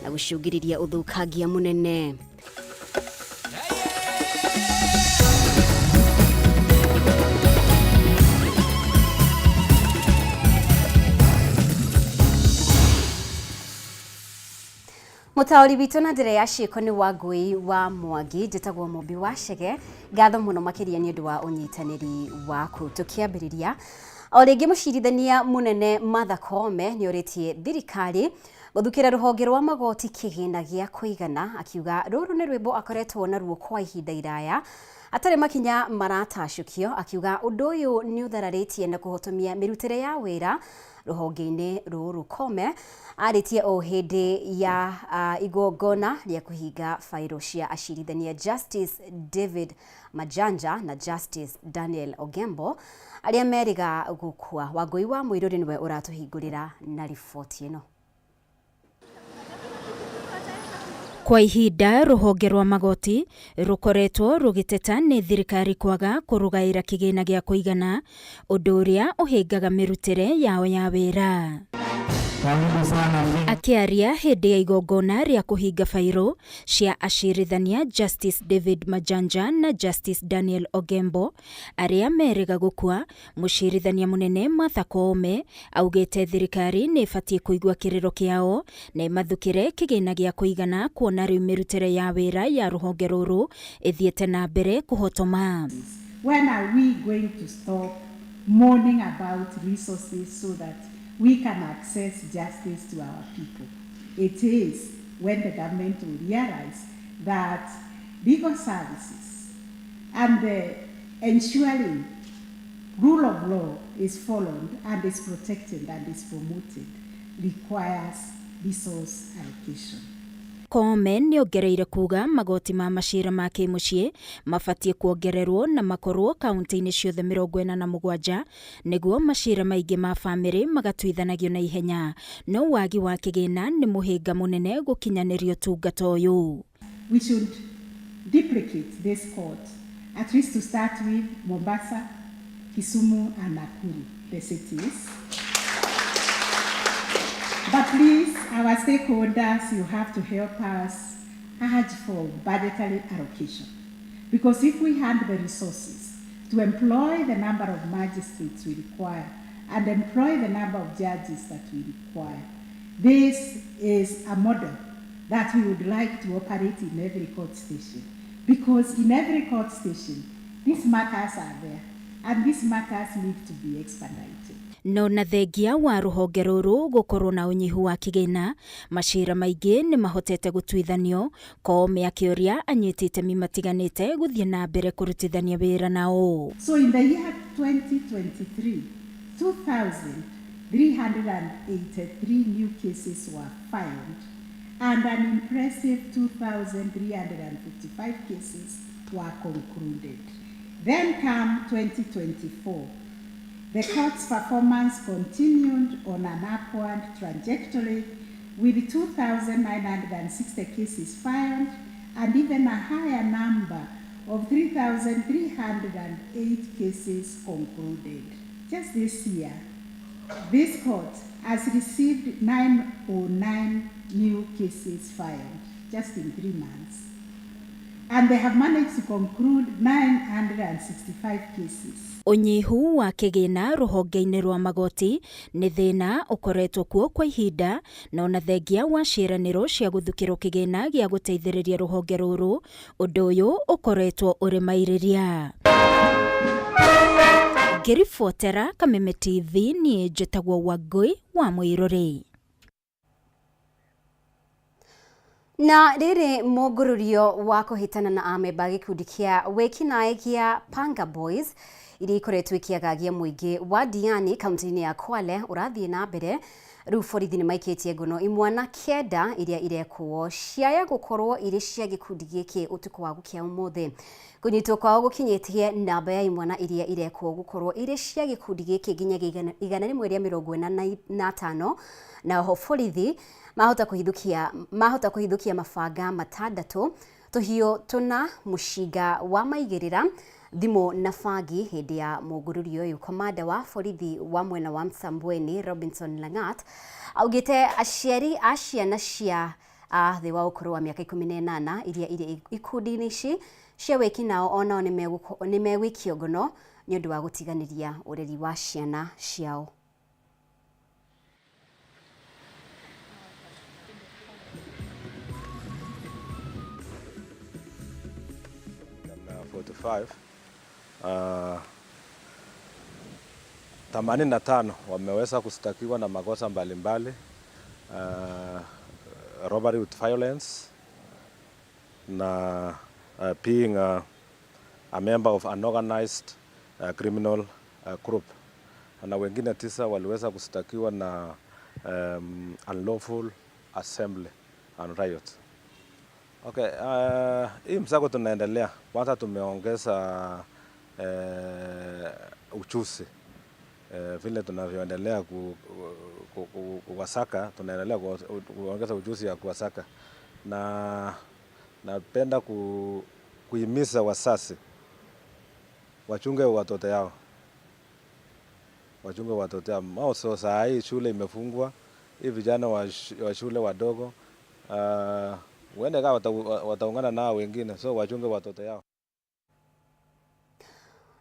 na gucungiriria uthukangia munene. Mutauri bitu na ndire ya ciiko ni Wangui wa Mwangi njitagwo Mumbi wa Chege ngatho muno makiria ni undu wa unyitaniri waku tukiambiriria o ringi mucirithania munene Martha Koome ni uritie thirikari guthukira ruhonge rwa magoti kigina gia kuigana akiuga ruru ni rwimbo akoretwo naruo kwa ihinda iraya atari makinya maratacukio akiuga undu uyu ni uthararitie na kuhotomia mirutire ya wira ruhonge-ini ruru. Koome aritie o hindi ya igongona ria kuhinga fairo cia acirithania Justice David Majanja na Justice Daniel Ogembo aria meriga gukua. Wangui wa Muiruri niwe uratuhingurira na riboti ino. Kwa ihinda ruhonge rwa magoti rukoretwo rugiteta ni thirikari kwaga kurugaira kigina gia kuigana undu uria uhingaga mirutire yao ya wira. Akiaria hindi ya igongona ria kuhinga fairo cia acirithania Justice David Majanja na Justice Daniel Ogembo aria meriga gukua, mucirithania munene Martha Koome augite thirikari ni ibatie kuigua kiriro kiao na imathukire kigina gia kuigana kuona riu mirutire ya wira ya ruhonge ruru ithiete na mbere kuhotoma. When are we going to stop mourning about resources so that we can access justice to our people? It is when the government will realize that legal services and the ensuring rule of law is followed and is protected and is promoted requires resource allocation. Koome ni ongereire kuga magoti ma macira ma kimucii mabatie kuongererwo na makorwo kaunti-ini ciothe 47 niguo macira maingi ma family magatuithanagio na ihenya, no wagi wa kigina ni muhinga munene gukinyanirio tungata uyu. We should duplicate this court, at least to start with Mombasa, Kisumu and Nakuru, the cities. But please, our stakeholders, you have to help us urge for budgetary allocation. Because if we have the resources to employ the number of magistrates we require and employ the number of judges that we require, this is a model that we would like to operate in every court station. Because in every court station, these matters are there, and these matters need to be expedited. No na thengia wa ruhonge ruru gukorwo na unyihu wa kigina, macira maingi ni mahotete gutuithanio. Koome akioria anyitite mimatiganite guthie na mbere kurutithania wira nao. So in the year 2023, 2,383 new cases were filed and an impressive 2,355 cases were concluded. Then come 2024. The court's performance continued on an upward trajectory with 2,960 cases filed and even a higher number of 3,308 cases concluded. Just this year, this court has received 909 new cases filed just in 3 months. And they have managed to conclude 965 cases. Unyihu wa kigina ruhonge-ini rwa magoti ni thina ukoretwo kuo kwa ihinda, na ona thengia wa ciraniro cia guthukirwo kigina gia guteithiriria ruhonge ruru, undu uyu ukoretwo uri mairiria. Ngiribotera Kameme TV ni njitagwo Wangui wa Muiruri. Na riri mugururio wa kuhitana na ameba gikundi kia wekinae kia Panga Boys iri ikoretwo ikiagagia muingi wa Diani kaunti-ini ya Kwale urathie na mbere. Riu borithi ni maikitie ngono imwana kenda iria irekwo ciaya gukorwo iri cia gikundi giki utuku wa gukia umuthi. Kunyitwo kwao gukinyitie namba ya imwana iria irekwo gukorwo iri cia gikundi giki nginya 145 na ho borithi mahota kuhithukia mabanga matandatu tuhio tuna mushinga wa maigirira thimu na bagi hindi ya mugururio uyu. Komanda wa borithi wa mwena wa Msambweni Robinson Langat augite aciari a ciana cia a thĩ wa ũkũrũ wa mĩaka 18 iria irĩ ikundi-inĩ ici cia wĩki nao onao nĩ megwikio ngono nĩ ũndũ wa gũtiganĩria ũreri wa ciana ciao. Themanini na tano wameweza kushtakiwa na makosa mbalimbali, robbery with violence na being a member of an organized criminal group, na wengine 9 waliweza kushtakiwa na unlawful assembly and riot. Okay, hii msako tunaendelea. Kwanza tumeongeza uchuzi. Vile tunavyoendelea kuwasaka, tunaendelea kuongeza ujuzi ya kuwasaka, na napenda kuhimiza wazazi wachunge watoto yao, Mao saa hii shule imefungwa, hii vijana wa shule wadogo wende kama wataungana nao wengine, so wachunge watoto yao.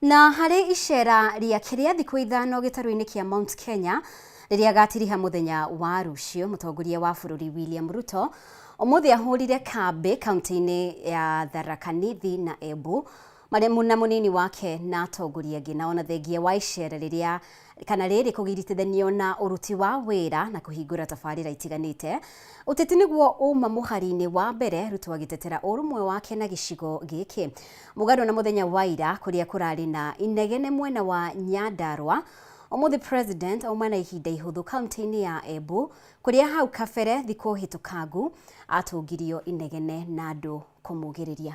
Na harĩ icera rĩa kĩrĩa thikũ ithano gĩtarũ-inĩ kĩa Mount Kenya rĩrĩa gatiriha mũthenya wa rũciũ, mũtongoria wa bũrũri William Ruto ũmũthĩ ahũrire kambĩ kaunti-inĩ ya Tharaka Nithi na Embu marĩ na mũnini wake na atongoria angĩ, na ona thengia wa icera rĩrĩa kana rĩrĩ kũgiritithanio na ũruti wa wĩra na kũhingũra tabarĩra itiganĩte. Ũteti nĩguo uma mũhari-inĩ wa mbere, Ruto agĩtetera ũrũmwe wake na gĩcigo gĩkĩ mũgarũ na mũthenya wa ira kũrĩa kũrarĩ na inegene mwena wa Nyandarua. Ũmũthĩ president auma na ihinda ihũthũ kaunti-inĩ ya Embu kũrĩa hau kabere thikũ hĩtũkangu atũngirio inegene na andũ kũmũgĩrĩria.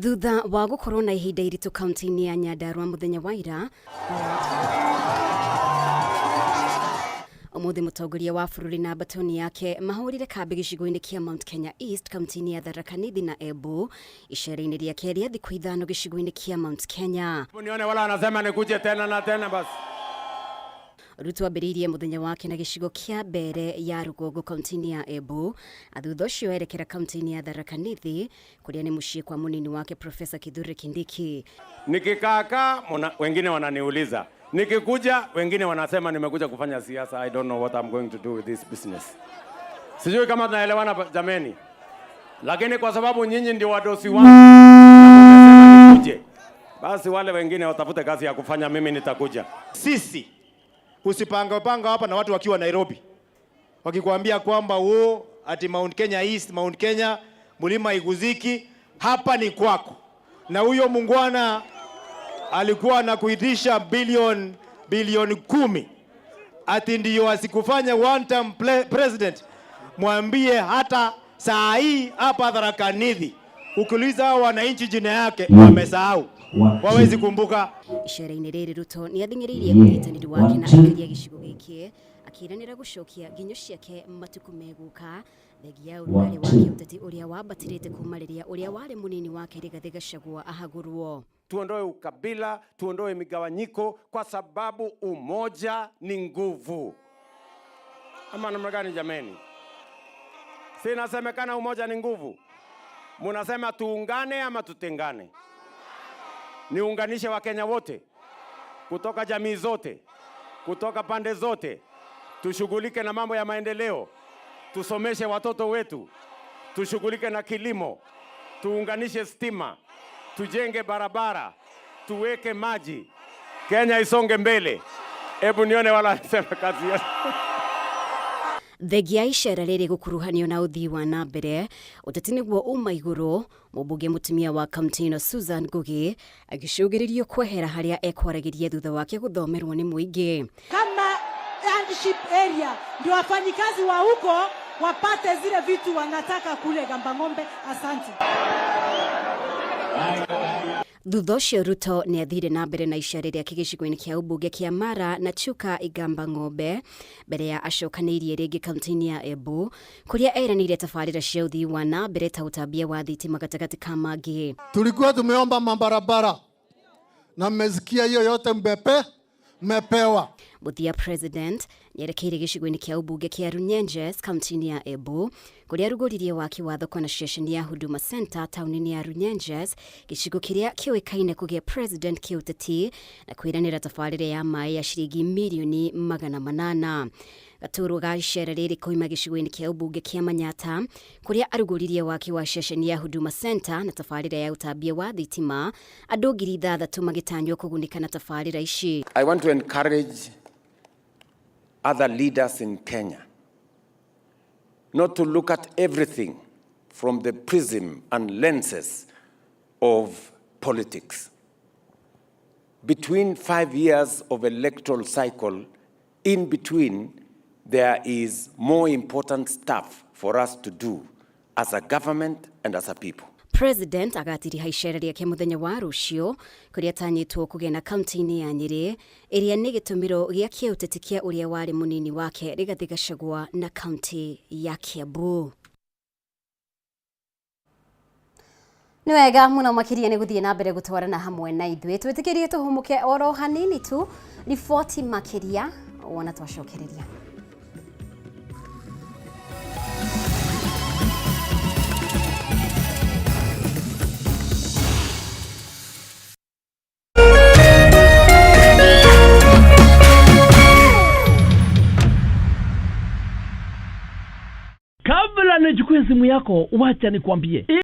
Thutha wa gũkorwo na ihinda iritũ kaunti-inĩ ya Nyandarua mũthenya wa ira, ũmũthĩ mũtongoria wa bũrũri na batoni yake mahũrire kambĩ gĩcigo-inĩ kĩa Mount Kenya East kaunti-inĩ ya Tharaka Nithi na Embu icera-inĩ rĩake rĩa thikũ ithano gĩcigo-inĩ kĩa Mount Kenya. Nione wala anasema nikuje tena na tena basi. Ruto ambĩrĩirie mũthenya wake na gĩcigo kĩa mbere ya rũgongo kaunti-inĩ ya Embu, thutha ũcio erekera kaunti-inĩ ya Tharaka Nithi kũrĩa nĩ mũciĩ kwa mũnini wake Profesa Kithure Kindiki. Nikikaka wengine wananiuliza, nikikuja wengine wanasema nimekuja kufanya siasa. I don't know what I'm going to do with this business. Sijui kama tunaelewana jameni, lakini kwa sababu nyinyi ndio wadosi wangu na nikuje, basi wale wengine watafute kazi ya kufanya, mimi nitakuja. Sisi usipanga hapa na watu wakiwa Nairobi wakikwambia kwamba ati Mount Kenya East, Mount Kenya, Mlima Iguziki, hapa ni kwako. Na huyo mungwana alikuwa anakuitisha bilioni 10 ati ndio asikufanya one term president. Mwambie hata saa hii hapa Tharaka Nithi ukiuliza wananchi jina yake wamesahau, wawezi kumbuka. Icera-inĩ rĩrĩ Ruto nĩ athing'ĩrĩirie ũnyitanĩri wake na aikari a gĩcigo gĩkĩ akĩĩranĩra gũcokia nginyo ciake matukũ megũka thengia ũrugarĩ wake ũteti ũrĩa wambatĩrĩte kuma rĩrĩa ũrĩa warĩ mũnini wake Rigathĩ Gachagua ahagũrwo. Tuondoe ukabila, tuondoe migawanyiko kwa sababu umoja ni nguvu. Ama namna gani jameni? Si inasemekana umoja ni nguvu? Munasema tuungane ama tutengane? Niunganishe Wakenya wote kutoka jamii zote, kutoka pande zote, tushughulike na mambo ya maendeleo, tusomeshe watoto wetu, tushughulike na kilimo, tuunganishe stima, tujenge barabara, tuweke maji, Kenya isonge mbele. Hebu nione wala sema kazi yetu. Thengia icera rĩrĩ gũkuruhanio na ũthii wa na mbere, ũteti nĩguo uma igũrũ, mũmbunge mũtumia wa kaunti ĩno Susan Ngugi agĩcũgĩrĩrio kwehera harĩa ekwaragĩria thutha wake gũthomerwo nĩ mũingĩ. Kama landship area ndio wafanyikazi wa huko wapate zile vitu wanataka kule Gambang'ombe. Asante. Thutha ũcio Ruto nĩ athire na mbere na icera rĩake gĩcigo-inĩ kĩa ũmbunge kĩa Mara na Chuka Igambang'ombe mbere ya acokanĩirie rĩngĩ kaunti-inĩ ya Embu kũrĩa eranĩire tabarĩra cia ũthii wa na mbere ta ũtambia wa thitima gatagatĩ ka mangĩ. Tulikuwa tumeomba mabarabara na mmesikia hiyo yote mmepewa. Muthia President nyerekeire gicigo-ini kia ubunge kia Runyenjes kaunti-ini ya Embu kuria rugoririe waki watho kwa station ya Huduma Center tauni-ini ya Runyenjes gicigo kiria kiwikaine kugia President kiuteti na kwiranira tabarire ya mai ya ciringi milioni 800. Gaturu ga icera riri koima gicigo-ini kia ubunge kia Manyata kuria arugoririe waki wa station ya Huduma Center na tabarire ya utambia wa thitima andu 6,000 magitanywo kugunika na tabarire ici. I want to encourage other leaders in Kenya not to look at everything from the prism and lenses of politics. Between 5 years of electoral cycle, in between, there is more important stuff for us to do as a government and as a people. President agatiri haicera riake muthenya wa rucio kuria tanyitwo kugena kaunti-ini ya Nyeri iria ni gitumiro gia kiuteti kia uria wari munini wake Rigathi Gachagua na kaunti ya Kiambu. Ni wega muno makiria ni guthie na mbere gutwarana hamwe na ithuĩ twitikirie tuhumuke oro hanini tu riboti makiria wona twacokereria. Kabla nichukue simu yako, wacha nikwambie.